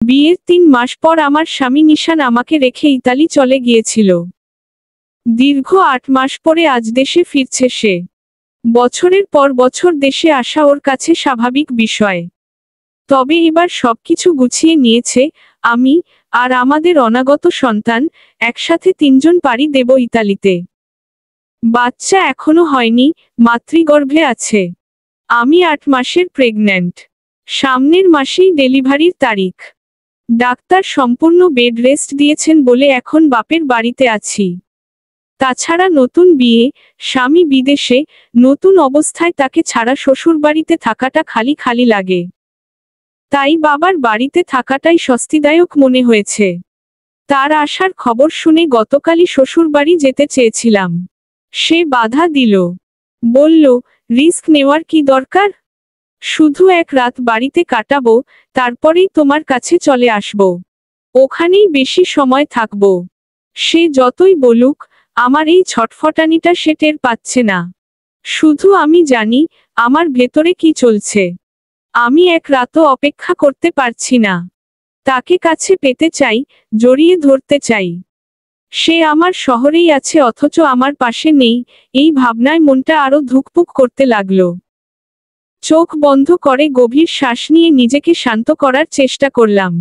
বিয়ের ৩ মাস পর আমার স্বামী নিশান আমাকে রেখে ইতালি চলে গিয়েছিল। দীর্ঘ ৮ মাস পরে আজ দেশে ফিরছে সে। বছরের পর বছর দেশে আসা ওর কাছে স্বাভাবিক বিষয়। তবে এবার সবকিছু গুছিয়ে নিয়েছে, আমি আর আমাদের অনাগত সন্তান একসাথে ৩ জন পাড়ি দেব ইতালিতে। বাচ্চা এখনো হয়নি, মাতৃগর্ভে আছে। আমি ৮ মাসের প্রেগন্যান্ট। সামনের মাসেই ডেলিভারির তারিখ। ডাক্তার সম্পূর্ণ বেড রেস্ট দিয়েছেন বলে এখন বাপের বাড়িতে আছি। তাছাড়া নতুন বিয়ে, স্বামী বিদেশে, নতুন অবস্থায় তাকে ছাড়া শ্বশুরবাড়িতে থাকাটা খালি খালি লাগে। তাই বাবার বাড়িতে থাকাটাই স্বস্তিদায়ক মনে হয়েছে। তার আসার খবর শুনে গতকালই শ্বশুরবাড়ি যেতে চেয়েছিলাম। সে বাধা দিল। বলল, রিস্ক নেওয়ার কি দরকার? শুধু ১ রাত বাড়িতে কাটাবো, তারপরেই তোমার কাছে চলে আসব। ওখানেই বেশি সময় থাকব। সে যতই বলুক, আমার এই ছটফটানিটা সে টের পাচ্ছে না। শুধু আমি জানি, আমার ভেতরে কি চলছে। আমি ১ রাতও অপেক্ষা করতে পারছি না। তাকে কাছে পেতে চাই, জড়িয়ে ধরতে চাই। সে আমার শহরেই আছে অথচ আমার পাশে নেই, এই ভাবনায় মনটা আরো ধুকপুক করতে লাগলো। চোখ বন্ধ করে গভীর শ্বাস নিয়ে নিজেকে শান্ত করার চেষ্টা করলাম।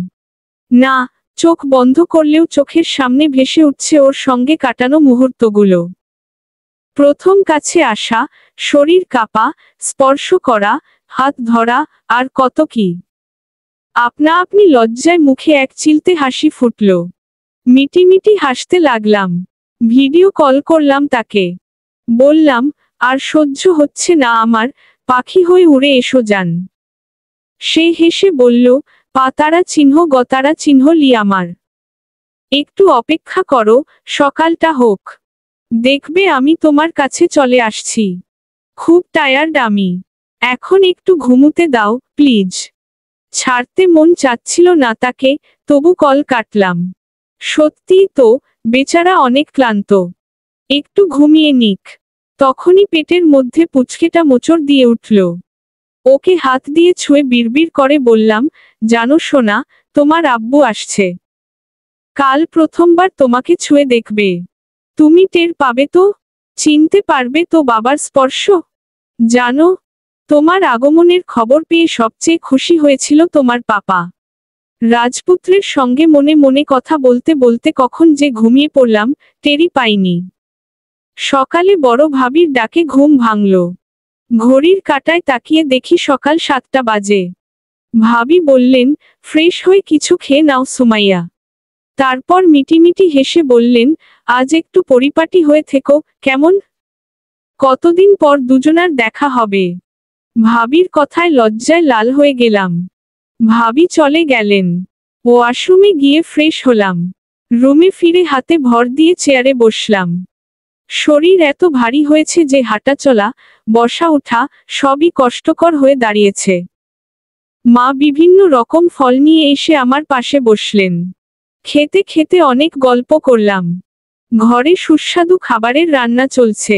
না, চোখ বন্ধ করলেও চোখের সামনে ভেসে উঠছে ওর সঙ্গে কাটানো মুহূর্তগুলো। প্রথম কাছে আসা, শরীর কাঁপা, স্পর্শ করা, হাত ধরা, আর কত কি। আপনা আপনি লজ্জায় মুখে এক চিলতে হাসি ফুটল। মিটিমিটি হাসতে লাগলাম। ভিডিও কল করলাম তাকে। বললাম, আর সহ্য হচ্ছে না আমার, পাখি হয়ে উড়ে এসো যান। সে হেসে বলল, পাতারা চিহ্ন গতারা চিহ্ন লি আমার। একটু অপেক্ষা করো, সকালটা হোক। দেখবে আমি তোমার কাছে চলে আসছি। খুব টায়ার্ড আমি। এখন একটু ঘুমুতে দাও, প্লিজ। ছাড়তে মন চাচ্ছিল না তাকে, তবু কল কাটলাম। সত্যিই তো, বেচারা অনেক ক্লান্ত। একটু ঘুমিয়ে নিক। তখনই পেটের মধ্যে পুচকেটা মোচড় দিয়ে উঠল। ওকে হাত দিয়ে ছুঁয়ে বিড়বিড় করে বললাম, জানো সোনা, তোমার আব্বু আসছে। কাল প্রথমবার তোমাকে ছুঁয়ে দেখবে। তুমি টের পাবে তো? চিনতে পারবে তো বাবার স্পর্শ? জানো, তোমার আগমনের খবর পেয়ে সবচেয়ে খুশি হয়েছিল তোমার পাপা। রাজপুত্রের সঙ্গে মনে মনে কথা বলতে বলতে কখন যে ঘুমিয়ে পড়লাম, টেরই পাইনি। সকালে বড় ভাবির ডাকে ঘুম ভাঙল। ঘড়ির কাঁটায় তাকিয়ে দেখি সকাল 7টা বাজে। ভাবি বললেন, ফ্রেশ হয়ে কিছু খেয়ে নাও সুমাইয়া। তারপর মিটিমিটি হেসে বললেন, আজ একটু পরিপাটি হয়ে থেকো, কেমন? কতদিন পর দুজনার দেখা হবে। ভাবির কথায় লজ্জায় লাল হয়ে গেলাম। ভাবি চলে গেলেন। ওয়াশরুমে গিয়ে ফ্রেশ হলাম। রুমে ফিরে হাতে ভর দিয়ে চেয়ারে বসলাম। শরীর এত ভারী হয়েছে যে হাঁটা চলা, বসা ওঠা, সবই কষ্টকর হয়ে দাঁড়িয়েছে। মা বিভিন্ন রকম ফল নিয়ে এসে আমার পাশে বসলেন। খেতে খেতে অনেক গল্প করলাম। ঘরে সুস্বাদু খাবারের রান্না চলছে।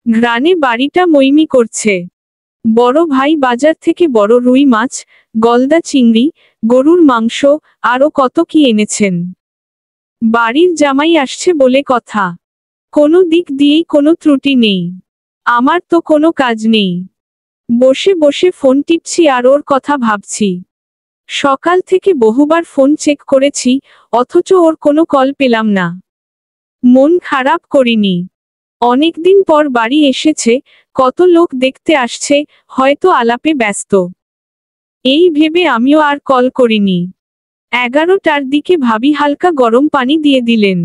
ঘ্রাণে বাড়িটা মৈমি করছে। বড় ভাই বাজার থেকে বড় রুই মাছ, গলদা চিংড়ি, গরুর মাংস, আরো কত কি এনেছেন। বাড়ির জামাই আসছে বলে কথা। কোনো দিক দিয়েই কোনো ত্রুটি নেই। আমার তো কোনো কাজ নেই। বসে বসে ফোন টিপছি আর ওর কথা ভাবছি। সকাল থেকে বহুবার ফোন চেক করেছি, অথচ ওর কোনো কল পেলাম না। মন খারাপ করিনি। অনেকদিন পর বাড়ি এসেছে, কত লোক দেখতে আসছে, হয়তো আলাপে ব্যস্ত। এই ভেবে আমিও আর কল করিনি। 11টার দিকে ভাবি হালকা গরম পানি দিয়ে দিলেন।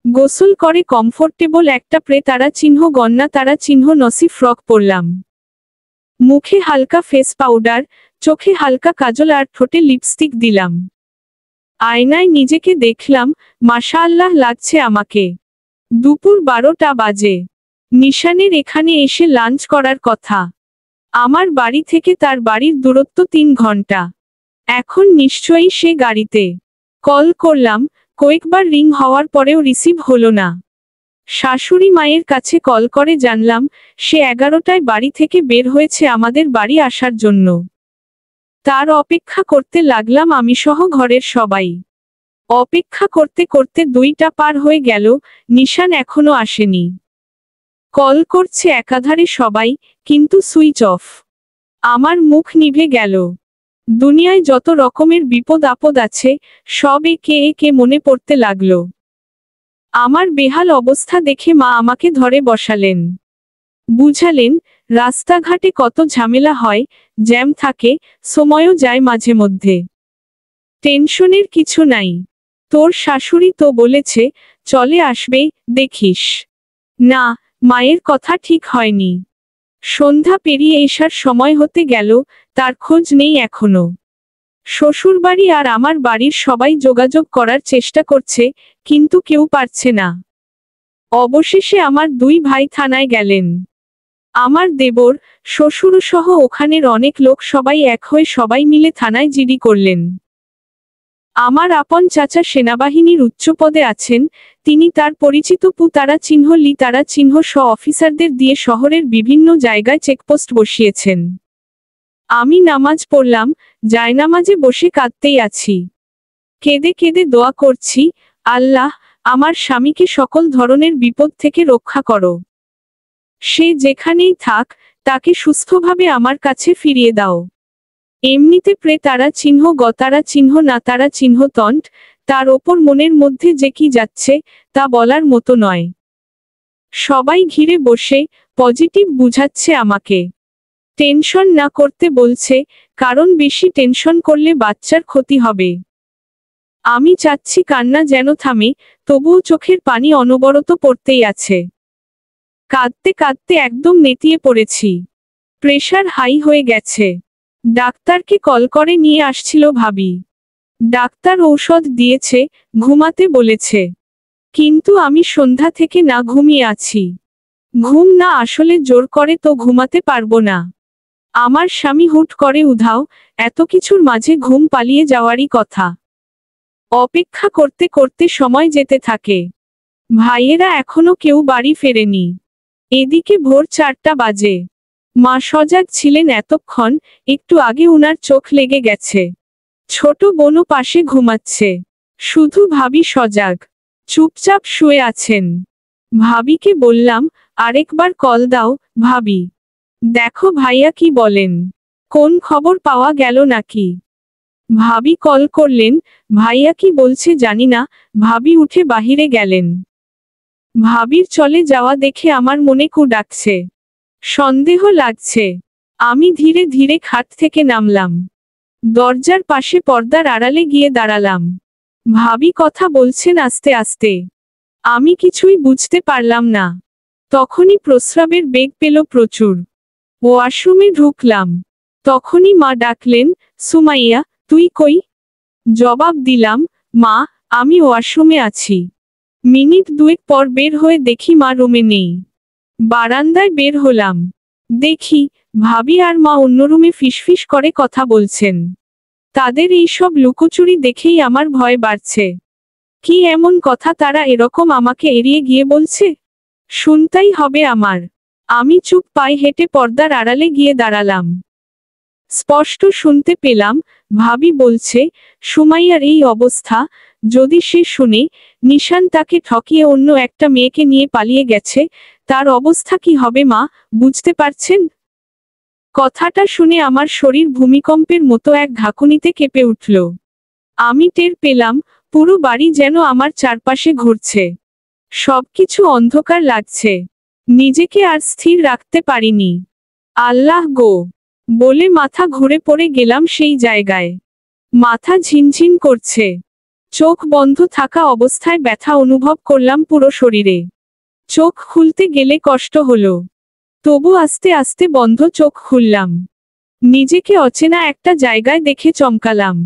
গোসল করে কমফোর্টেবল একটা তারা চিহ্ন গন্না তারা চিহ্ন নসি ফ্রক পরলাম। মুখে হালকা ফেস পাউডার, চোখে হালকা কাজল আর ঠোঁটে লিপস্টিক দিলাম। আয়নায় নিজেকে দেখলাম, মাশাআল্লাহ লাগছে আমাকে। দুপুর 12টা বাজে। নিশানের এখানে এসে লাঞ্চ করার কথা। আমার বাড়ি থেকে তার বাড়ির দূরত্ব 3 ঘন্টা। এখন নিশ্চয়ই সে গাড়িতে। কল করলাম, কয়েকবার রিং হওয়ার পরেও রিসিভ হলো না। শাশুড়ি মায়ের কাছে কল করে জানলাম, সে 11টায় বাড়ি থেকে বের হয়েছে আমাদের বাড়ি আসার জন্য। তার অপেক্ষা করতে লাগলাম আমি সহ ঘরের সবাই। অপেক্ষা করতে করতে 2টা পার হয়ে গেল, নিশান এখনো আসেনি। কল করছে একাধারে সবাই, কিন্তু সুইচ অফ। আমার মুখ নিভে গেল। দুনিয়ায় যত রকমের বিপদ আপদ আছে, সব একে একে মনে পড়তে লাগলো। আমার বেহাল অবস্থা দেখে মা আমাকে ধরে বসালেন। বুঝালেন, রাস্তাঘাটে কত ঝামেলা হয়, জ্যাম থাকে, সময়ও যায় মাঝে মধ্যে। টেনশনের কিছু নাই। তোর শাশুড়ি তো বলেছে, চলে আসবে, দেখিস। না, মায়ের কথা ঠিক হয়নি। সন্ধ্যা পেরিয়ে এসার সময় হতে গেল, তার খোঁজ নেই এখনো। শ্বশুরবাড়ি আর আমার বাড়ির সবাই যোগাযোগ করার চেষ্টা করছে, কিন্তু কেউ পারছে না। অবশেষে আমার 2 ভাই থানায় গেলেন। আমার দেবর, শ্বশুরসহ ওখানের অনেক লোক সবাই এক হয়ে সবাই মিলে থানায় জিডি করলেন। আমার আপন চাচা সেনাবাহিনীর উচ্চপদে আছেন, তিনি তার পরিচিত পুতারা চিহ্ন লি তারা চিহ্ন অফিসারদের দিয়ে শহরের বিভিন্ন জায়গায় চেকপোস্ট বসিয়েছেন। আমি নামাজ পড়লাম, জায়নামাজে বসে কাঁদতেই আছি। কেঁদে কেঁদে দোয়া করছি, আল্লাহ, আমার স্বামীকে সকল ধরনের বিপদ থেকে রক্ষা করো। সে যেখানেই থাক, তাকে সুস্থভাবে আমার কাছে ফিরিয়ে দাও। এমনিতে তারা চিহ্ন গতারা চিহ্ন না তারা চিহ্ন তন্ট, তার ওপর মনের মধ্যে যে কি যাচ্ছে, তা বলার মতো নয়। সবাই ঘিরে বসে পজিটিভ বুঝাচ্ছে আমাকে। টেনশন না করতে বলছে, কারণ বেশি টেনশন করলে বাচ্চার ক্ষতি হবে। আমি চাচ্ছি কান্না যেন থামে, তবুও চোখের পানি অনবরত পড়তেই আছে। কাঁদতে কাঁদতে একদম নেতিয়ে পড়েছি। প্রেশার হাই হয়ে গেছে। ডাক্তারকে কল করে নিয়ে আসছিল ভাবি। ডাক্তার ঔষধ দিয়েছে, ঘুমাতে বলেছে। কিন্তু আমি সন্ধ্যা থেকে না ঘুমিয়ে আছি। ঘুম না আসলে জোর করে তো ঘুমাতে পারবো না। আমার স্বামী হুট করে উধাও, এত কিছুর মাঝে ঘুম পালিয়ে যাওয়ারই কথা। অপেক্ষা করতে করতে সময় যেতে থাকে। ভাইয়েরা এখনো কেউ বাড়ি ফেরেনি। এদিকে ভোর 4টা বাজে। মা সজাগ ছিলেন এতক্ষণ, একটু আগে উনার চোখ লেগে গেছে। ছোট বোনও পাশে ঘুমাচ্ছে। শুধু ভাবি সজাগ, চুপচাপ শুয়ে আছেন। ভাবিকে বললাম, আরেকবার কল দাও, ভাবি। দেখো ভাইয়া কি বলেন, কোন খবর পাওয়া গেল নাকি। ভাবি কল করলেন, ভাইয়া কি বলছে জানি না। ভাবি উঠে বাহিরে গেলেন। ভাবির চলে যাওয়া দেখে আমার মনে কু ডাকছে, সন্দেহ লাগছে। আমি ধীরে ধীরে খাট থেকে নামলাম। দরজার পাশে পর্দার আড়ালে গিয়ে দাঁড়ালাম। ভাবি কথা বলছেন আস্তে আস্তে। আমি কিছুই বুঝতে পারলাম না। তখনই প্রস্রাবের বেগ পেল প্রচুর। ওয়াশরুমে ঢুকলাম। তখনই মা ডাকলেন, সুমাইয়া, তুই কই? জবাব দিলাম, মা, আমি ওয়াশরুমে আছি। মিনিট 2 পর বের হয়ে দেখি মা রুমে নেই। বারান্দায় বের হলাম। দেখি, ভাবি আর মা অন্য রুমে ফিসফিস করে কথা বলছেন। তাদের এই সব লুকোচুরি দেখেই আমার ভয় বাড়ছে। কি এমন কথা তারা এরকম আমাকে এড়িয়ে গিয়ে বলছে? শুনতেই হবে আমার। আমি চুপ পায়ে হেঁটে পর্দার আড়ালে গিয়ে দাঁড়ালাম। স্পষ্ট শুনতে পেলাম, ভাবি বলছে, সুমাইয়ার এই অবস্থা, যদি সে শুনে নিশান তাকে ঠকিয়ে অন্য একটা মেয়েকে নিয়ে পালিয়ে গেছে, তার অবস্থা কি হবে মা, বুঝতে পারছেন? কথাটা শুনে আমার শরীর ভূমিকম্পের মতো এক ঝাঁকুনিতে কেঁপে উঠল। আমি টের পেলাম, পুরো বাড়ি যেন আমার চারপাশে ঘুরছে। সবকিছু অন্ধকার লাগছে। নিজেকে আর স্থির রাখতে পারিনি। আল্লাহ গো বলে মাথা ঘুরে পড়ে গেলাম সেই জায়গায়। মাথা ঝিনঝিন করছে। চোখ বন্ধ থাকা অবস্থায় ব্যথা অনুভব করলাম পুরো শরীরে। চোখ খুলতে গেলে কষ্ট হলো। তবু আস্তে আস্তে বন্ধ চোখ খুললাম। নিজেকে অচেনা একটা জায়গায় দেখে চমকালাম।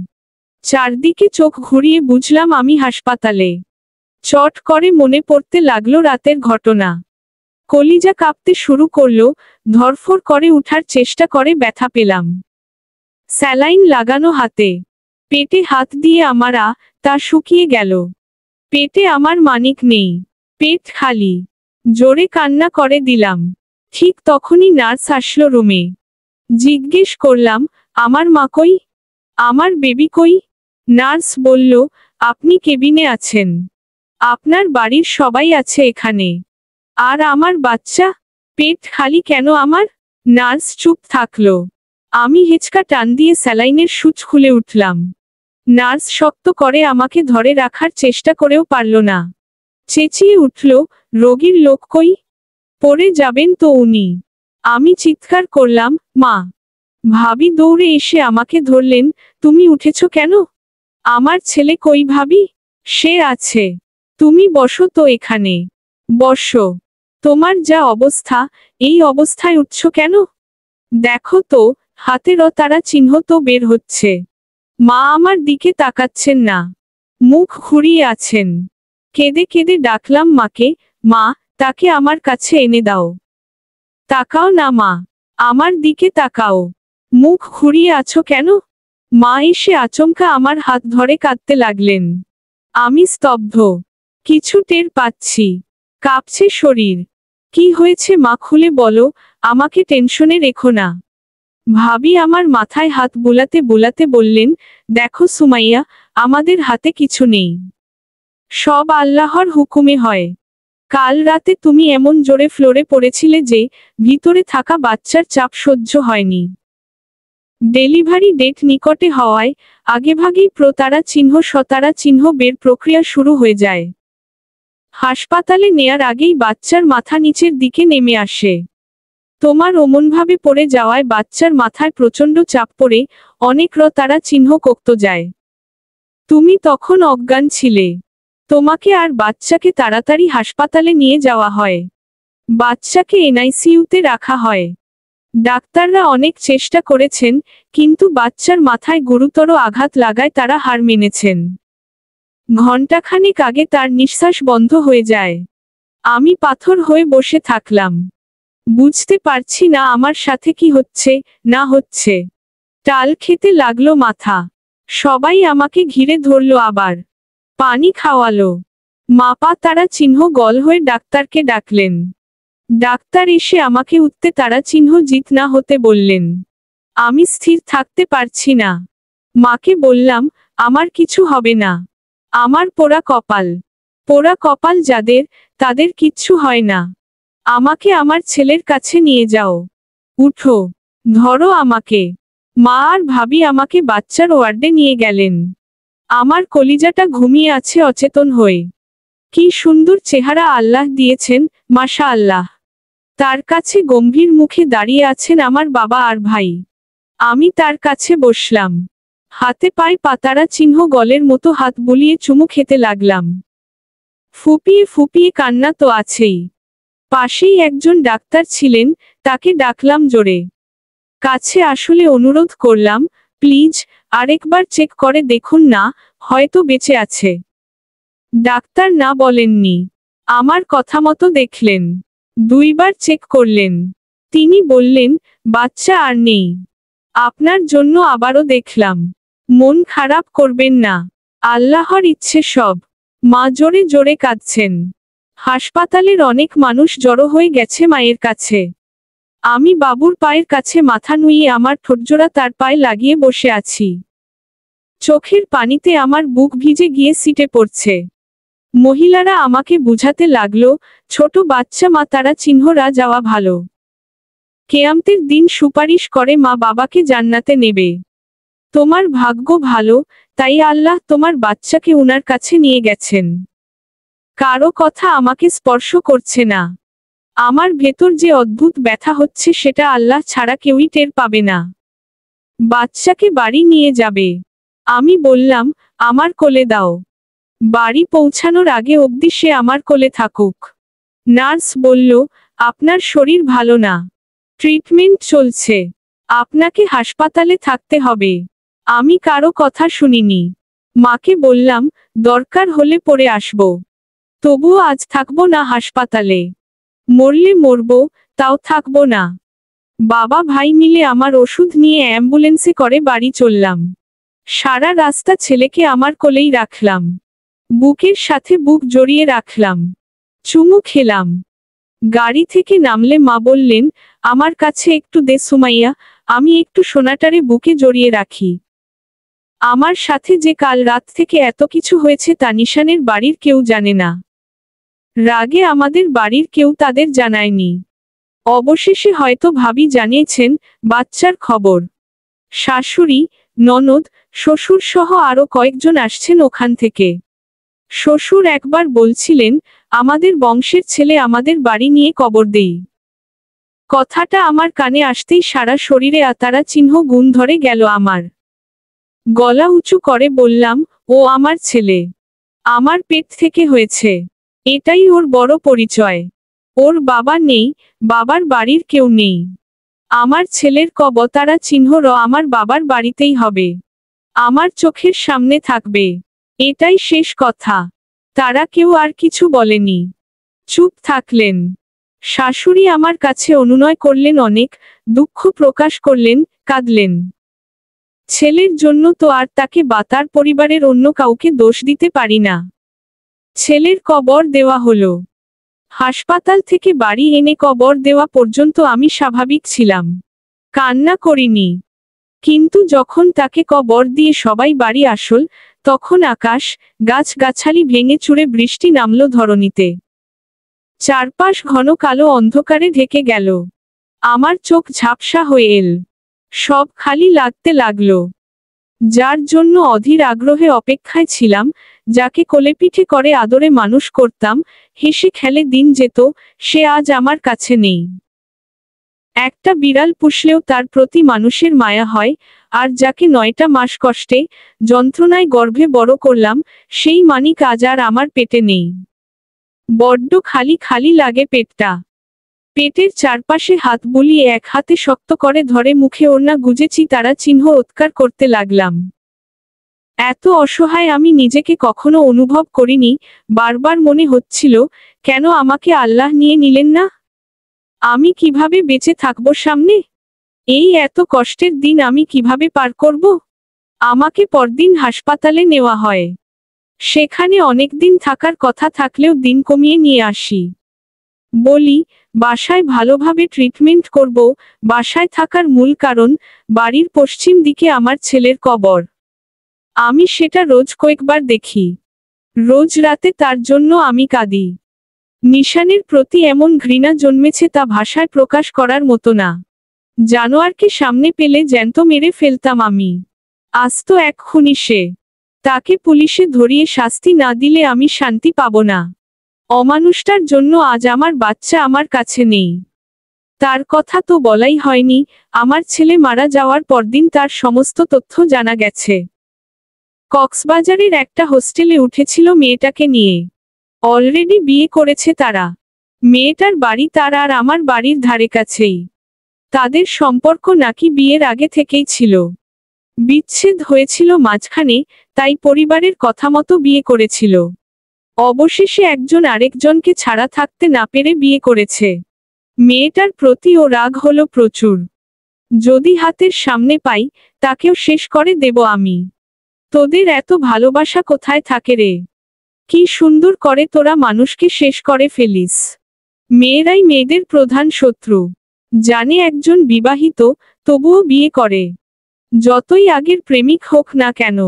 চারদিকে চোখ ঘুরিয়ে বুঝলাম আমি হাসপাতালে। চট করে মনে পড়তে লাগলো রাতের ঘটনা। কলিজা কাঁপতে শুরু করলো, ধরফর করে উঠার চেষ্টা করে ব্যথা পেলাম। স্যালাইন লাগানো হাতে। পেটে হাত দিয়ে তা শুকিয়ে গেল। পেটে আমার মানিক নেই। পেট খালি। জোরে কান্না করে দিলাম। ঠিক তখনই নার্স আসলো রুমে। জিজ্ঞেস করলাম, আমার মা কই? আমার বেবি কই? নার্স বলল, আপনি কেবিনে আছেন। আপনার বাড়ির সবাই আছে এখানে। আর আমার বাচ্চা? পেট খালি কেন আমার? নার্স চুপ থাকলো। আমি হেঁচকা টান দিয়ে স্যালাইনের সুচ খুলে উঠলাম। নার্স শক্ত করে আমাকে ধরে রাখার চেষ্টা করেও পারল না। চেঁচিয়ে উঠল, রোগীর লোক কই? পড়ে যাবেন তো উনি। আমি চিৎকার করলাম, মা। ভাবি দৌড়ে এসে আমাকে ধরলেন, তুমি উঠেছ কেন? আমার ছেলে কই ভাবি? সে আছে। তুমি বসো তো এখানে। বসো। তোমার যা অবস্থা, এই অবস্থায় উঠছ কেন? দেখো তো, হাতের তারা চিহ্ন তো বের হচ্ছে। মা আমার দিকে তাকাচ্ছেন না। মুখ ঘুরিয়ে আছেন। কেঁদে কেঁদে ডাকলাম মাকে, মা, তাকে আমার কাছে এনে দাও। তাকাও না মা। আমার দিকে তাকাও। মুখ ঘুরিয়ে আছো কেন? মা এসে আচমকা আমার হাত ধরে কাঁদতে লাগলেন। আমি স্তব্ধ। কিছু টের পাচ্ছি। কাঁপছে শরীর। কি হয়েছে মা, খুলে বলো, আমাকে টেনশনে রেখো না। ভাবি আমার মাথায় হাত বুলাতে বুলাতে বললেন, দেখো সুমাইয়া, আমাদের হাতে কিছু নেই। সব আল্লাহর হুকুমে হয়। কাল রাতে তুমি এমন জোরে ফ্লোরে পড়েছিলে যে ভিতরে থাকা বাচ্চার চাপ সহ্য হয়নি। ডেলিভারি ডেট নিকটে হওয়ায় আগেভাগেই প্রতারা চিহ্ন সতারা চিহ্ন বের প্রক্রিয়া শুরু হয়ে যায়। হাসপাতালে নেয়ার আগেই বাচ্চার মাথা নিচের দিকে নেমে আসে। তোমার অমনভাবে পড়ে যাওয়ায় বাচ্চার মাথায় প্রচণ্ড চাপ পড়ে অনেক তারা চিহ্ন কোক্ত যায়। তুমি তখন অজ্ঞান ছিলে। তোমাকে আর বাচ্চাকে তাড়াতাড়ি হাসপাতালে নিয়ে যাওয়া হয়। বাচ্চাকে এনআইসিইউতে রাখা হয়। ডাক্তাররা অনেক চেষ্টা করেছেন, কিন্তু বাচ্চার মাথায় গুরুতর আঘাত লাগায় তারা হার মেনেছেন। ঘণ্টাখানেক আগে তার নিঃশ্বাস বন্ধ হয়ে যায়। আমি পাথর হয়ে বসে থাকলাম। বুঝতে পারছি না আমার সাথে কি হচ্ছে না হচ্ছে। টাল খেতে লাগলো মাথা। সবাই আমাকে ঘিরে ধরলো, আবার পানি খাওয়ালো। মাপা তারা চিহ্ন গল হয়ে ডাক্তারকে ডাকলেন। ডাক্তার এসে আমাকে উঠতে তারা চিহ্ন জিত না হতে বললেন। আমি স্থির থাকতে পারছি না। মাকে বললাম, আমার কিছু হবে না। আমার পোড়া কপাল। পোড়া কপাল যাদের, তাদের কিচ্ছু হয় না। আমাকে আমার ছেলের কাছে নিয়ে যাও। উঠো। ধরো আমাকে। মা আর ভাবি আমাকে বাচ্চার ওয়ার্ডে নিয়ে গেলেন। আমার কলিজাটা ঘুমিয়ে আছে অচেতন হয়ে। কি সুন্দর চেহারা আল্লাহ দিয়েছেন, মাশা আল্লাহ। তার কাছে গম্ভীর মুখে দাঁড়িয়ে আছেন আমার বাবা আর ভাই। আমি তার কাছে বসলাম। হাতে পায়ে পাতারা চিহ্ন গলের মতো হাত বুলিয়ে চুমু খেতে লাগলাম। ফুপিয়ে ফুপিয়ে কান্না তো আছেই। পাশেই একজন ডাক্তার ছিলেন, তাকে ডাকলাম জোরে। কাছে আসলে অনুরোধ করলাম, প্লিজ, আরেকবার চেক করে দেখুন না, হয়তো বেঁচে আছে। ডাক্তার না বলেননি। আমার কথা মতো দেখলেন। 2 বার চেক করলেন। তিনি বললেন, বাচ্চা আর নেই। আপনার জন্য আবারও দেখলাম। মন খারাপ করবেন না। আল্লাহর ইচ্ছে সব। মা জোরে জোরে কাঁদছেন। হাসপাতালের অনেক মানুষ জড়ো হয়ে গেছে মায়ের কাছে। আমি বাবুর পায়ের কাছে মাথা নুইয়ে আমার ঠোঁটজোড়া তার পায়ে লাগিয়ে বসে আছি। চোখের পানিতে আমার বুক ভিজে গিয়ে সিটে পড়ছে। মহিলারা আমাকে বুঝাতে লাগলো, ছোট বাচ্চা, মা তারা চিহ্নরা যাওয়া ভালো। কেয়ামতের দিন সুপারিশ করে মা বাবাকে জান্নাতে নেবে। তোমার ভাগ্য ভালো, তাই আল্লাহ তোমার বাচ্চাকে উনার কাছে নিয়ে গেছেন। কারো কথা আমাকে স্পর্শ করছে না। আমার ভেতর যে অদ্ভুত ব্যথা হচ্ছে সেটা আল্লাহ ছাড়া কেউই টের পাবে না। বাচ্চাকে বাড়ি নিয়ে যাবে। আমি বললাম, আমার কোলে দাও। বাড়ি পৌঁছানোর আগে অবধি সে আমার কোলে থাকুক। নার্স বলল, আপনার শরীর ভালো না। ট্রিটমেন্ট চলছে। আপনাকে হাসপাতালে থাকতে হবে। আমি কারো কথা শুনিনি। মাকে বললাম, দরকার হলে পরে আসব। তবুও আজ থাকবো না হাসপাতালে। মরলে মরব, তাও থাকবো না। বাবা ভাই মিলে আমার ওষুধ নিয়ে অ্যাম্বুলেন্সে করে বাড়ি চললাম। সারা রাস্তা ছেলেকে আমার কোলেই রাখলাম। বুকের সাথে বুক জড়িয়ে রাখলাম। চুমু খেলাম। গাড়ি থেকে নামলে মা বললেন, আমার কাছে একটু দে সুমাইয়া, আমি একটু সোনাটারে বুকে জড়িয়ে রাখি। আমার সাথে যে কাল রাত থেকে এত কিছু হয়েছে তা নিশানের বাড়ির কেউ জানে না। রাগে আমাদের বাড়ির কেউ তাদের জানায়নি। অবশেষে হয়তো ভাবি জানিয়েছেন বাচ্চার খবর। শাশুড়ি, ননদ, শ্বশুর সহ আরো কয়েকজন আসছেন ওখান থেকে। শ্বশুর একবার বলছিলেন, আমাদের বংশের ছেলে আমাদের বাড়ি নিয়ে কবর দেই। কথাটা আমার কানে আসতেই সারা শরীরে আতারা চিহ্ন গুণ ধরে গেল আমার। গলা উঁচু করে বললাম, ও আমার ছেলে। আমার পেট থেকে হয়েছে। এটাই ওর বড় পরিচয়। ওর বাবা নেই, বাবার বাড়ির কেউ নেই। আমার ছেলের কবতারা চিহ্ন আমার বাবার বাড়িতেই হবে। আমার চোখের সামনে থাকবে। এটাই শেষ কথা। তারা কেউ আর কিছু বলেনি। চুপ থাকলেন। শাশুড়ি আমার কাছে অনুনয় করলেন, অনেক দুঃখ প্রকাশ করলেন, কাঁদলেন। ছেলের জন্য তো আর তাকে বা তার পরিবারের অন্য কাউকে দোষ দিতে পারি না। ছেলের কবর দেওয়া হলো। হাসপাতাল থেকে বাড়ি এনে কবর দেওয়া পর্যন্ত আমি স্বাভাবিক ছিলাম। কান্না করিনি। কিন্তু যখন তাকে কবর দিয়ে সবাই বাড়ি আসল, তখন আকাশ, গাছগাছালি ভেঙে চুরে বৃষ্টি নামল ধরণীতে। চারপাশ ঘন কালো অন্ধকারে ঢেকে গেল। আমার চোখ ঝাপসা হয়ে এল। সব খালি লাগতে লাগলো। যার জন্য অধীর আগ্রহে অপেক্ষায় ছিলাম, যাকে কোলেপিঠে করে আদরে মানুষ করতাম, হেসে খেলে দিন যেত, সে আজ আমার কাছে নেই। একটা বিড়াল পুষলেও তার প্রতি মানুষের মায়া হয়, আর যাকে 9টা মাস কষ্টে, যন্ত্রণায় গর্ভে বড় করলাম, সেই মানিক আজ আর আমার পেটে নেই। বড্ড খালি খালি লাগে পেটটা। পেটের চারপাশে হাত বুলিয়ে এক হাতে শক্ত করে ধরে মুখে ওড়না গুজেছি তারা চিহ্ন উৎকার করতে লাগলাম। এত অসহায় আমি নিজেকে কখনো অনুভব করিনি। বারবার মনে হচ্ছিল, কেন আমাকে আল্লাহ নিয়ে নিলেন না? আমি কিভাবে বেঁচে থাকবো সামনে? এই এত কষ্টের দিন আমি কিভাবে পার করব? আমাকে পরদিন হাসপাতালে নেওয়া হয়। সেখানে অনেক দিন থাকার কথা থাকলেও দিন কমিয়ে নিয়ে আসি। বলি, বাসায় ভালোভাবে ট্রিটমেন্ট করব। বাসায় থাকার মূল কারণ, বাড়ির পশ্চিম দিকে আমার ছেলের কবর। আমি সেটা রোজ কয়েকবার দেখি। রোজ রাতে তার জন্য আমি কাঁদি। নিশানের প্রতি এমন ঘৃণা জন্মেছে তা ভাষায় প্রকাশ করার মতো না। জানোয়ারকে সামনে পেলে জ্যান্ত মেরে ফেলতাম আমি। আস্ত এক খুনি সে। তাকে পুলিশে ধরিয়ে শাস্তি না দিলে আমি শান্তি পাব না। অমানুষটার জন্য আজ আমার বাচ্চা আমার কাছে নেই। তার কথা তো বলাই হয়নি, আমার ছেলে মারা যাওয়ার পরদিন তার সমস্ত তথ্য জানা গেছে। কক্সবাজারের একটা হোস্টেলে উঠেছিল মেয়েটাকে নিয়ে। অলরেডি বিয়ে করেছে তারা। মেয়েটার বাড়ি তার আর আমার বাড়ির ধারে কাছেই। তাদের সম্পর্ক নাকি বিয়ের আগে থেকেই ছিল। বিচ্ছেদ হয়েছিল মাঝখানে, তাই পরিবারের কথা মতো বিয়ে করেছিল। অবশেষে একজন আরেকজনকে ছাড়া থাকতে না পেরে বিয়ে করেছে। মেয়েটার প্রতি ও রাগ হলো প্রচুর। যদি হাতের সামনে পাই, তাকেও শেষ করে দেব আমি। তোদের এত ভালোবাসা কোথায় থাকে রে? কি সুন্দর করে তোরা মানুষকে শেষ করে ফেলিস। মেয়েরাই মেয়েদের প্রধান শত্রু। জানে একজন বিবাহিত, তবুও বিয়ে করে। যতই আগের প্রেমিক হোক না কেন।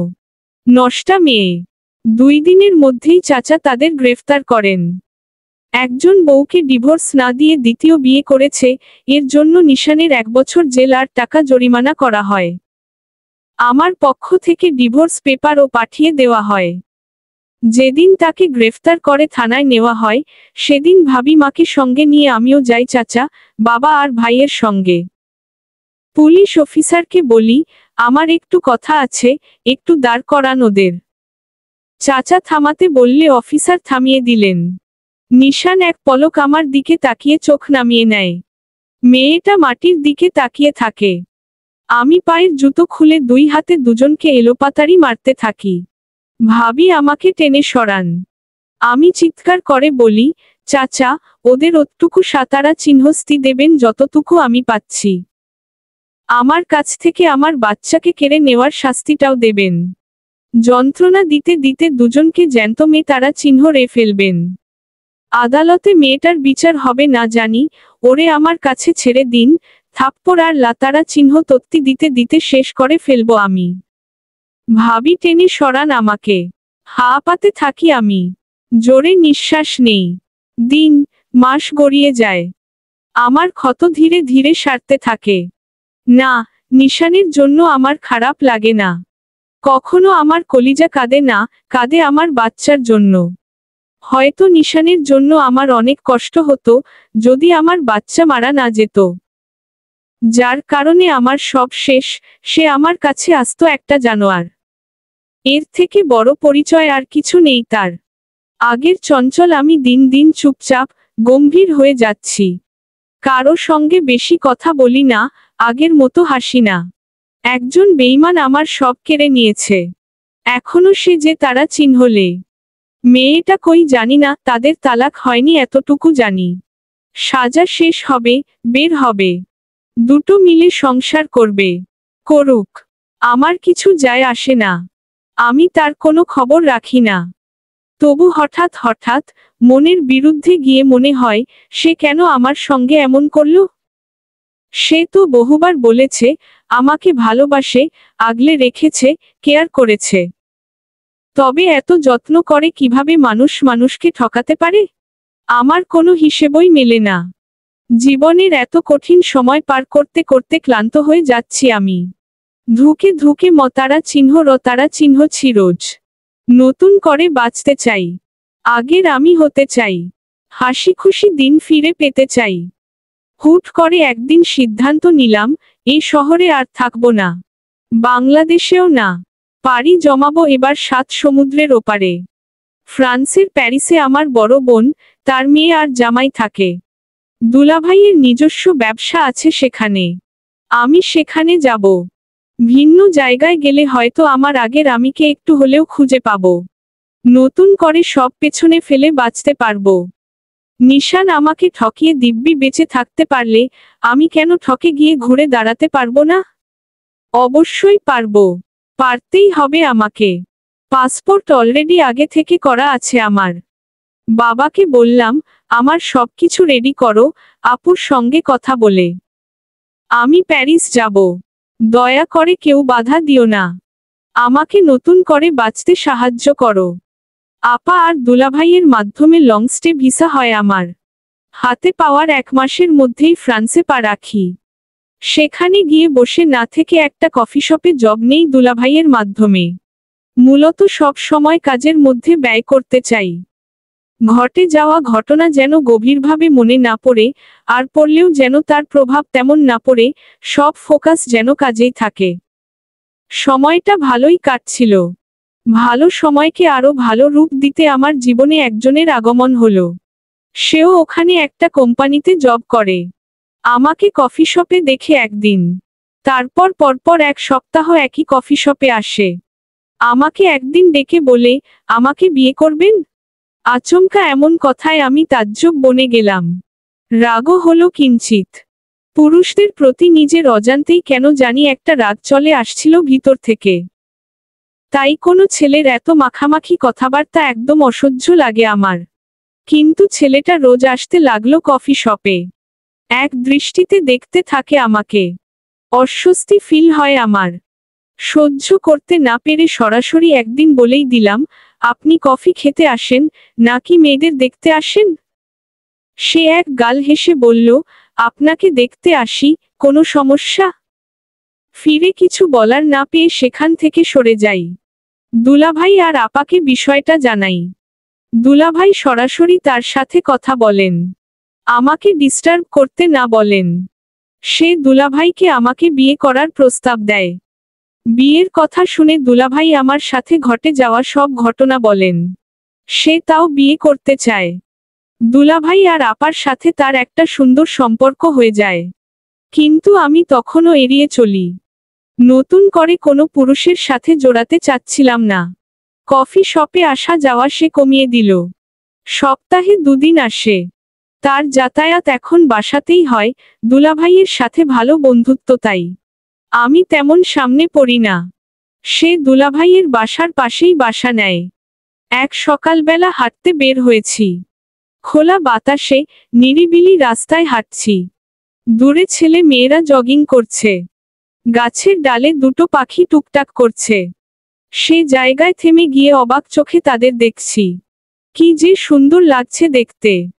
নষ্টা মেয়ে। 2 দিনের মধ্যেই চাচা তাদের গ্রেফতার করেন। একজন বউকে ডিভোর্স না দিয়ে দ্বিতীয় বিয়ে করেছে, এর জন্য নিশানের 1 বছর জেল আর টাকা জরিমানা করা হয়। আমার পক্ষ থেকে ডিভোর্স পেপারও পাঠিয়ে দেওয়া হয়। যেদিন তাকে গ্রেফতার করে থানায় নেওয়া হয়, সেদিন ভাবি মাকে সঙ্গে নিয়ে আমিও যাই চাচা, বাবা আর ভাইয়ের সঙ্গে। পুলিশ অফিসারকে বলি, আমার একটু কথা আছে, একটু দাঁড় করান ওদের। চাচা থামাতে বললে অফিসার থামিয়ে দিলেন। নিশান এক পলক আমার দিকে তাকিয়ে চোখ নামিয়ে নেয়। মেয়েটা মাটির দিকে তাকিয়ে থাকে। আমি পায়ের জুতো খুলে 2 হাতে দুজনকে এলোপাতাড়ি মারতে থাকি। ভাবি আমাকে টেনে সরান। আমি চিৎকার করে বলি, চাচা, ওদের ওতটুকু সাতারা চিহ্নস্তি দেবেন যতটুকু আমি পাচ্ছি। আমার কাছ থেকে আমার বাচ্চাকে কেড়ে নেওয়ার শাস্তিটাও দেবেন। যন্ত্রণা দিতে দিতে দুজনকে জ্যান্ত মেয়ে তারা চিহ্ন রে ফেলবেন। আদালতে মেয়েটার বিচার হবে না জানি, ওরে আমার কাছে ছেড়ে দিন, থাপ্পড় আর লাতারা চিহ্ন তত্ত্ব দিতে দিতে শেষ করে ফেলবো আমি। ভাবি টেনে সরান আমাকে। হাঁপাতে থাকি আমি। জোরে নিঃশ্বাস নেই। দিন, মাস গড়িয়ে যায়। আমার ক্ষত ধীরে ধীরে সারতে থাকে। না, নিশানের জন্য আমার খারাপ লাগে না। কখনো আমার কলিজা কাঁদে না, কাঁদে আমার বাচ্চার জন্য। হয়তো নিশানের জন্য আমার অনেক কষ্ট হতো, যদি আমার বাচ্চা মারা না যেত। যার কারণে আমার সব শেষ, সে আমার কাছে আস্ত একটা জানোয়ার। এর থেকে বড় পরিচয় আর কিছু নেই তার। আগের চঞ্চল আমি দিন দিন চুপচাপ, গম্ভীর হয়ে যাচ্ছি। কারো সঙ্গে বেশি কথা বলি না, আগের মতো হাসি না। একজন বেঈমান আমার সব কেড়ে নিয়েছে। এখনো সে যে তারা চিহ্নলে। মেয়েটা কই জানি না, তাদের তালাক হয়নি এতটুকু জানি। সাজা শেষ হবে, বের হবে। দুটো মিলে সংসার করবে। করুক। আমার কিছু যায় আসে না। আমি তার কোনো খবর রাখি না। তবু হঠাৎ হঠাৎ মনের বিরুদ্ধে গিয়ে মনে হয়, সে কেন আমার সঙ্গে এমন করল? সে তো বহুবার বলেছে, আমাকে ভালোবাসে, আগলে রেখেছে, কেয়ার করেছে। তবে এত যত্ন করে কিভাবে মানুষ মানুষকে ঠকাতে পারে? আমার কোনো হিসেবই মেলে না। জীবনের এত কঠিন সময় পার করতে করতে ক্লান্ত হয়ে যাচ্ছি আমি। ধুকে ধুকে মতারা চিহ্ন রতারা চিহ্ন চিরোজ। নতুন করে বাঁচতে চাই। আগের আমি হতে চাই। হাসি খুশি দিন ফিরে পেতে চাই। হুট করে একদিন সিদ্ধান্ত নিলাম, এই শহরে আর থাকব না। বাংলাদেশেও না। পাড়ি জমাবো এবার 7 সমুদ্রের ওপারে। ফ্রান্সের প্যারিসে আমার বড় বোন, তার মেয়ে আর জামাই থাকে। দুলাভাইয়ের নিজস্ব ব্যবসা আছে সেখানে। আমি সেখানে যাব। ভিন্ন জায়গায় গেলে হয়তো আমার আগের আমিকে একটু হলেও খুঁজে পাব। নতুন করে সব পেছনে ফেলে বাঁচতে পারবো। নিশান আমাকে ঠকিয়ে দিব্যি বেঁচে থাকতে পারলে, আমি কেন ঠকে গিয়ে ঘুরে দাঁড়াতে পারবো না? অবশ্যই পারবো। পারতেই হবে আমাকে। পাসপোর্ট অলরেডি আগে থেকে করা আছে আমার। বাবাকে বললাম, আমার সবকিছু রেডি করো, আপুর সঙ্গে কথা বলে। আমি প্যারিস যাব। দয়া করে কেউ বাধা দিও না। আমাকে নতুন করে বাঁচতে সাহায্য করো। আপা আর দুলাভাইয়ের মাধ্যমে লং স্টে ভিসা হয় আমার। হাতে পাওয়ার 1 মাসের মধ্যেই ফ্রান্সে পা রাখি। সেখানে গিয়ে বসে না থেকে একটা কফি শপে জব নেই দুলাভাইয়ের মাধ্যমে। মূলত সব সময় কাজের মধ্যে ব্যয় করতে চাই। ঘটে যাওয়া ঘটনা যেন গভীরভাবে মনে না পড়ে, আর পড়লেও যেন তার প্রভাব তেমন না পড়ে, সব ফোকাস যেন কাজেই থাকে। সময়টা ভালোই কাটছিল। ভালো সময়কে আরো ভালো রূপ দিতে আমার জীবনে একজনের আগমন হলো। সেও ওখানে একটা কোম্পানিতে জব করে। আমাকে কফি শপে দেখে একদিন। তারপর পরপর 1 সপ্তাহ একই কফি শপে আসে। আমাকে একদিন ডেকে বলে, আমাকে বিয়ে করবেন? আচমকা এমন কথায় আমি তাজ্জব বনে গেলাম। রাগও হলো কিঞ্চিত। পুরুষদের প্রতি নিজের অজান্তেই কেন জানি একটা রাগ চলে আসছিল ভিতর থেকে। তাই কোনো ছেলের এত মাখামাখি কথাবার্তা একদম অসহ্য লাগে আমার। কিন্তু ছেলেটা রোজ আসতে লাগলো কফি শপে। এক দৃষ্টিতে দেখতে থাকে আমাকে। অস্বস্তি ফিল হয় আমার। সহ্য করতে না পেরে সরাসরি একদিন বলেই দিলাম, আপনি কফি খেতে আসেন, নাকি মেয়েদের দেখতে আসেন? সে এক গাল হেসে বলল, আপনাকে দেখতে আসি, কোনো সমস্যা? ফিরে কিছু বলার না পেয়ে সেখান থেকে সরে যাই। দুলাভাই আর আপাকে বিষয়টা জানাই। দুলাভাই সরাসরি তার সাথে কথা বলেন। আমাকে ডিস্টার্ব করতে না বলেন। সে দুলাভাইকে আমাকে বিয়ে করার প্রস্তাব দেয়। বিয়ের কথা শুনে দুলাভাই আমার সাথে ঘটে যাওয়া সব ঘটনা বলেন। সে তাও বিয়ে করতে চায়। দুলাভাই আর আপার সাথে তার একটা সুন্দর সম্পর্ক হয়ে যায়। কিন্তু আমি তখনও এড়িয়ে চলি। নতুন করে কোনো পুরুষের সাথে জড়াতে চাচ্ছিলাম না। কফি শপে আসা যাওয়া সে কমিয়ে দিল। সপ্তাহে 2 দিন আসে। তার যাতায়াত এখন বাসাতেই হয়, দুলাভাইয়ের সাথে ভালো বন্ধুত্ব তাই। আমি তেমন সামনে পড়ি না। সে দুলাভাইয়ের বাসার পাশেই বাসা নেয়। এক সকালবেলা হাঁটতে বের হয়েছি। খোলা বাতাসে, নিরিবিলি রাস্তায় হাঁটছি। দূরে ছেলে মেয়েরা জগিং করছে। গাছের ডালে দুটো পাখি টুকটাক করছে। সে জায়গায় থেমে গিয়ে অবাক চোখে তাদের দেখছি। কি যে সুন্দর লাগছে দেখতে।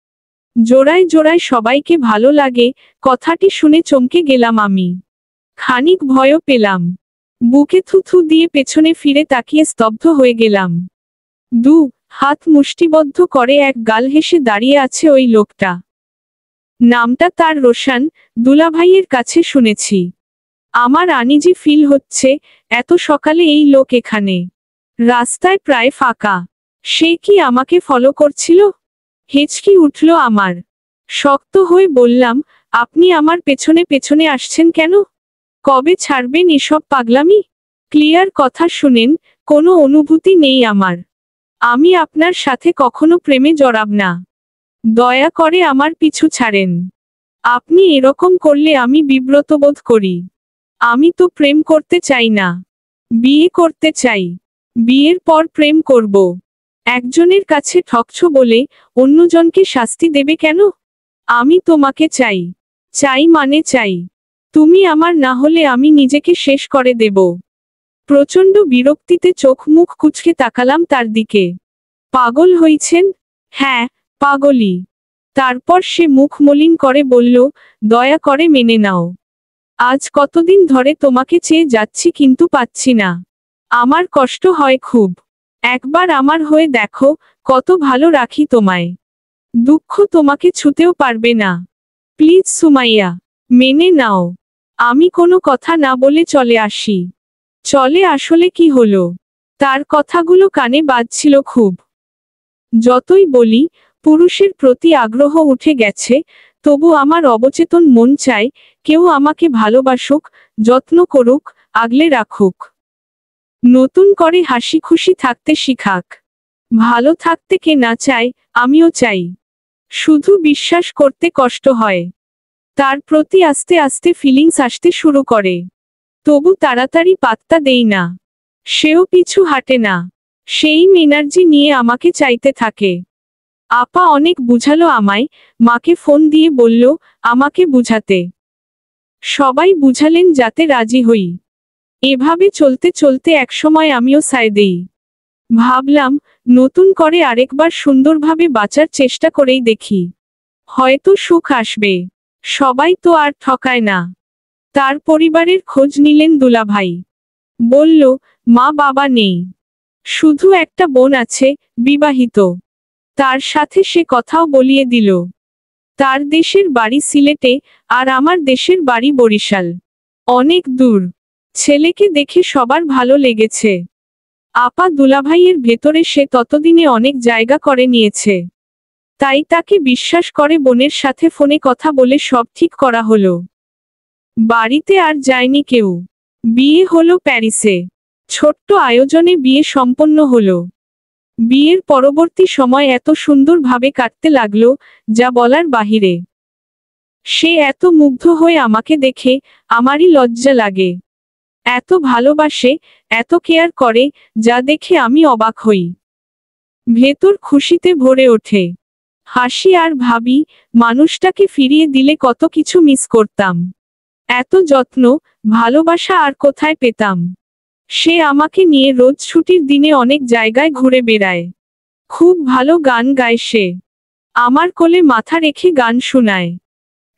জোড়ায় জোড়ায় সবাইকে ভালো লাগে, কথাটি শুনে চমকে গেলাম আমি। খানিক ভয়ও পেলাম। বুকে থুথু দিয়ে পেছনে ফিরে তাকিয়ে স্তব্ধ হয়ে গেলাম। হাত মুষ্টিবদ্ধ করে এক গাল হেসে দাঁড়িয়ে আছে ওই লোকটা। নামটা তার রোশন, দুলাভাইয়ের কাছে শুনেছি। আমার আনিজি ফিল হচ্ছে, এত সকালে এই লোক এখানে। রাস্তায় প্রায় ফাঁকা। সে কি আমাকে ফলো করছিল? হেঁচকি উঠল আমার। শক্ত হয়ে বললাম, আপনি আমার পেছনে পেছনে আসছেন কেন? কবে ছাড়বেন এসব পাগলামি? ক্লিয়ার কথা শুনেন, কোনো অনুভূতি নেই আমার। আমি আপনার সাথে কখনো প্রেমে জড়াব না। দয়া করে আমার পিছু ছাড়েন। আপনি এরকম করলে আমি বিব্রত বোধ করি। আমি তো প্রেম করতে চাই না, বিয়ে করতে চাই। বিয়ের পর প্রেম করব। একজনের কাছে ঠকছো বলে অন্যজনকে শাস্তি দেবে কেন? আমি তোমাকে চাই। চাই মানে চাই। তুমি আমার না হলে আমি নিজেকে শেষ করে দেব। প্রচণ্ড বিরক্তিতে চোখ মুখ কুঁচকে তাকালাম তার দিকে। পাগল হইছেন? হ্যাঁ, পাগলই। তারপর সে মুখ মলিন করে বলল, দয়া করে মেনে নাও। আজ কতদিন ধরে তোমাকে চেয়ে যাচ্ছি কিন্তু পাচ্ছি না। আমার কষ্ট হয় খুব। একবার আমার হয়ে দেখো, কত ভালো রাখি তোমায়। দুঃখ তোমাকে ছুতেও পারবে না। প্লিজ সুমাইয়া, মেনে নাও। আমি কোনো কথা না বলে চলে আসি। চলে আসলে কি হলো? তার কথাগুলো কানে বাজছিল খুব। যতই বলি, পুরুষের প্রতি আগ্রহ উঠে গেছে, তবু আমার অবচেতন মন চায়, কেউ আমাকে ভালোবাসুক, যত্ন করুক, আগলে রাখুক। নতুন করে হাসি খুশি থাকতে শিখাক। ভালো থাকতে কে না চায়, আমিও চাই। শুধু বিশ্বাস করতে কষ্ট হয়। তার প্রতি আস্তে আস্তে ফিলিংস আসতে শুরু করে। তবু তাড়াতাড়ি পাত্তা দেই না। সেও পিছু হাঁটে না। সেই এনার্জি নিয়ে আমাকে চাইতে থাকে। আপা অনেক বুঝালো আমায়, মাকে ফোন দিয়ে বলল আমাকে বুঝাতে। সবাই বুঝালেন যাতে রাজি হই। এভাবে চলতে চলতে একসময় আমিও সায় দেই। ভাবলাম, নতুন করে আরেকবার সুন্দরভাবে বাঁচার চেষ্টা করেই দেখি। হয়তো সুখ আসবে। সবাই তো আর ঠকায় না। তার পরিবারের খোঁজ নিলেন দুলাভাই। বলল, মা বাবা নেই। শুধু একটা বোন আছে, বিবাহিত। তার সাথে সে কথাও বলিয়ে দিল। তার দেশের বাড়ি সিলেটে, আর আমার দেশের বাড়ি বরিশাল। অনেক দূর। ছেলেকে দেখে সবার ভালো লেগেছে। আপা দুলাভাইয়ের ভেতরে সে ততদিনে অনেক জায়গা করে নিয়েছে। তাই তাকে বিশ্বাস করে বোনের সাথে ফোনে কথা বলে সব ঠিক করা হলো। বাড়িতে আর যায়নি কেউ। বিয়ে হলো প্যারিসে। ছোট্ট আয়োজনে বিয়ে সম্পন্ন হলো। বিয়ের পরবর্তী সময় এত সুন্দরভাবে কাটতে লাগলো, যা বলার বাহিরে। সে এত মুগ্ধ হয়ে আমাকে দেখে, আমারই লজ্জা লাগে। এত ভালোবাসে, এত কেয়ার করে, যা দেখে আমি অবাক হই। ভেতর খুশিতে ভরে ওঠে। হাসি আর ভাবি, মানুষটাকে ফিরিয়ে দিলে কত কিছু মিস করতাম। এত যত্ন, ভালোবাসা আর কোথায় পেতাম। সে আমাকে নিয়ে রোজ ছুটির দিনে অনেক জায়গায় ঘুরে বেড়ায়। খুব ভালো গান গায় সে। আমার কোলে মাথা রেখে গান শোনায়।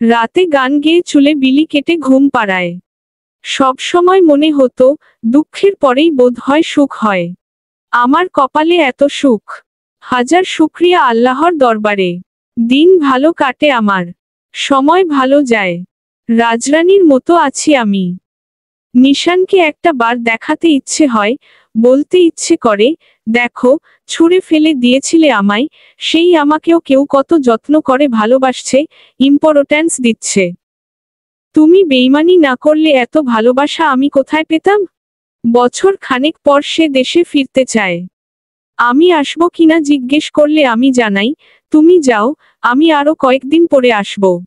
রাতে গান গেয়ে চুলে বিলি কেটে ঘুম পাড়ায়। সব সময় মনে হতো, দুঃখের পরেই বোধ হয় সুখ হয়। আমার কপালে এত সুখ। হাজার শুকরিয়া আল্লাহর দরবারে। দিন ভালো কাটে আমার। সময় ভালো যায়। রাজরানীর মতো আছি আমি। নিশানকে একটা বার দেখাতে ইচ্ছে হয়, বলতে ইচ্ছে করে, দেখো, ছুঁড়ে ফেলে দিয়েছিলে আমায়, সেই আমাকেও কেউ কত যত্ন করে ভালোবাসছে, ইম্পর্ট্যান্স দিচ্ছে। তুমি বেইমানি না করলে এত ভালোবাসা আমি কোথায় পেতাম? বছর খানেক পর সে দেশে ফিরতে চায়। আমি আসবো কিনা জিজ্ঞেস করলে আমি জানাই, তুমি যাও, আমি আরো কয়েকদিন পরে আসব।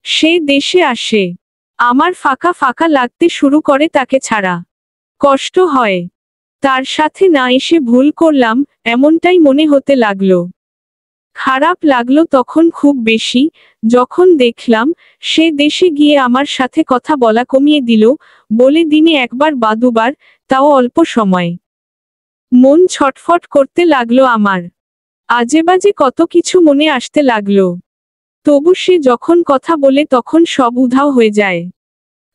সে দেশে আসে। আমার ফাঁকা ফাঁকা লাগতে শুরু করে তাকে ছাড়া। কষ্ট হয়। তার সাথে না এসে ভুল করলাম, এমনটাই মনে হতে লাগলো। খারাপ লাগলো তখন খুব বেশি, যখন দেখলাম, সে দেশে গিয়ে আমার সাথে কথা বলা কমিয়ে দিল, বলে দিনে একবার বা দুবার, তাও অল্প সময়। মন ছটফট করতে লাগলো আমার। আজেবাজে কত কিছু মনে আসতে লাগলো। তবু সে যখন কথা বলে তখন সব উধাও হয়ে যায়।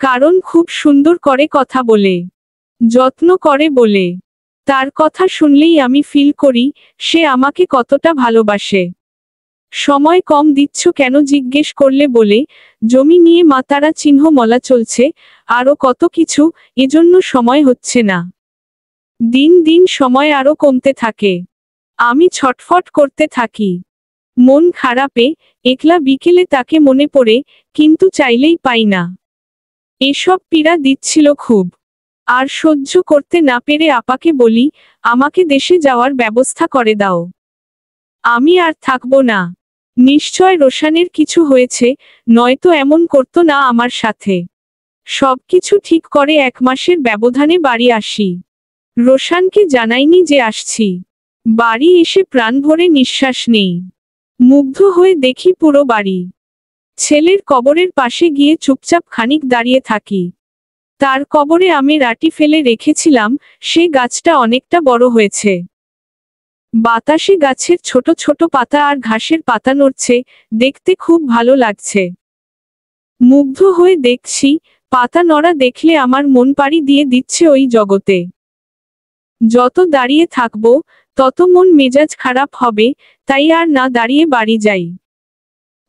কারণ খুব সুন্দর করে কথা বলে, যত্ন করে বলে। তার কথা শুনলেই আমি ফিল করি সে আমাকে কতটা ভালোবাসে। সময় কম দিচ্ছ কেন জিজ্ঞেস করলে বলে, জমি নিয়ে মাতারা চিহ্ন মলা চলছে, আরো কত কিছু, এজন্য সময় হচ্ছে না। দিন দিন সময় আরো কমতে থাকে। আমি ছটফট করতে থাকি। মন খারাপে, একলা বিকেলে তাকে মনে পড়ে, কিন্তু চাইলেই পাই না। এসব পীড়া দিচ্ছিল খুব। আর সহ্য করতে না পেরে আপাকে বলি, আমাকে দেশে যাওয়ার ব্যবস্থা করে দাও। আমি আর থাকবো না। নিশ্চয় রোশানের কিছু হয়েছে, নয়তো এমন করতো না আমার সাথে। সবকিছু ঠিক করে 1 মাসের ব্যবধানে বাড়ি আসি। রোশানকে জানাইনি যে আসছি। বাড়ি এসে প্রাণ ভরে নিঃশ্বাস নেই। মুগ্ধ হয়ে দেখি পুরো বাড়ি। ছেলের কবরের পাশে গিয়ে চুপচাপ খানিক দাঁড়িয়ে থাকি। তার কবরে আমের আটি ফেলে রেখেছিলাম, সে গাছটা অনেকটা বড় হয়েছে। বাতাসে গাছের ছোট ছোট পাতা আর ঘাসের পাতা নড়ছে, দেখতে খুব ভালো লাগছে। মুগ্ধ হয়ে দেখছি, পাতা নড়া দেখলে আমার মন পাড়ি দিয়ে দিচ্ছে ওই জগতে। যত দাঁড়িয়ে থাকবো, তত মন মেজাজ খারাপ হবে, তাই আর না দাঁড়িয়ে বাড়ি যাই।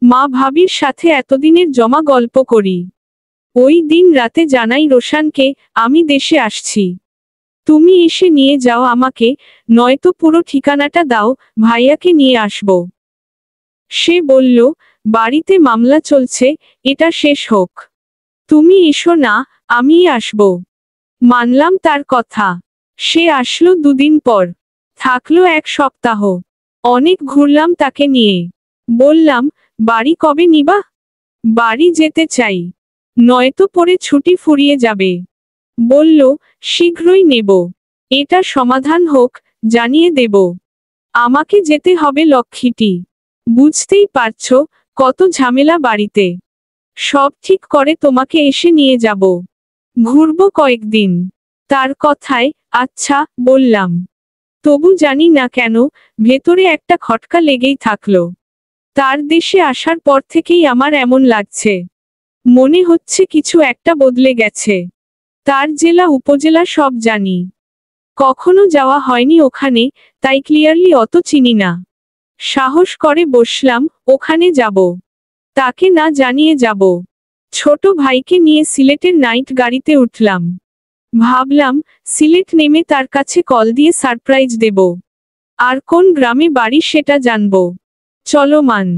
মা ভাবির সাথে এতদিনের জমা গল্প করি। ওই দিন রাতে জানাই রোশানকে, আমি দেশে আসছি। তুমি এসে নিয়ে যাও আমাকে, নয়তো পুরো ঠিকানাটা দাও, ভাইয়াকে নিয়ে আসব। সে বলল, বাড়িতে মামলা চলছে, এটা শেষ হোক। তুমি এসো না, আমিই আসব। মানলাম তার কথা। সে আসলো 2 দিন পর। থাকলো 1 সপ্তাহ। অনেক ঘুরলাম তাকে নিয়ে। বললাম, বাড়ি কবে নিবা? বাড়ি যেতে চাই, নয়তো পরে ছুটি ফুরিয়ে যাবে। বলল, শীঘ্রই নেব। এটা সমাধান হোক, জানিয়ে দেব। আমাকে যেতে হবে লক্ষ্মীটি। বুঝতেই পারছো, কত ঝামেলা বাড়িতে। সব ঠিক করে তোমাকে এসে নিয়ে যাব। ঘুরবো কয়েকদিন। তার কথায়, আচ্ছা, বললাম। তবু জানি না কেন, ভেতরে একটা খটকা লেগেই থাকলো। তার দেশে আসার পর থেকেই আমার এমন লাগছে। মনে হচ্ছে কিছু একটা বদলে গেছে। তার জেলা উপজেলা সব জানি। কখনো যাওয়া হয়নি ওখানে, তাই ক্লিয়ারলি অত চিনি না। সাহস করে বসলাম, ওখানে যাব। তাকে না জানিয়ে যাব। ছোট ভাইকে নিয়ে সিলেটের নাইট গাড়িতে উঠলাম। ভাবলাম, সিলেট নেমে তার কাছে কল দিয়ে সারপ্রাইজ দেব। আর কোন গ্রামে বাড়ি সেটা জানব। চলমান।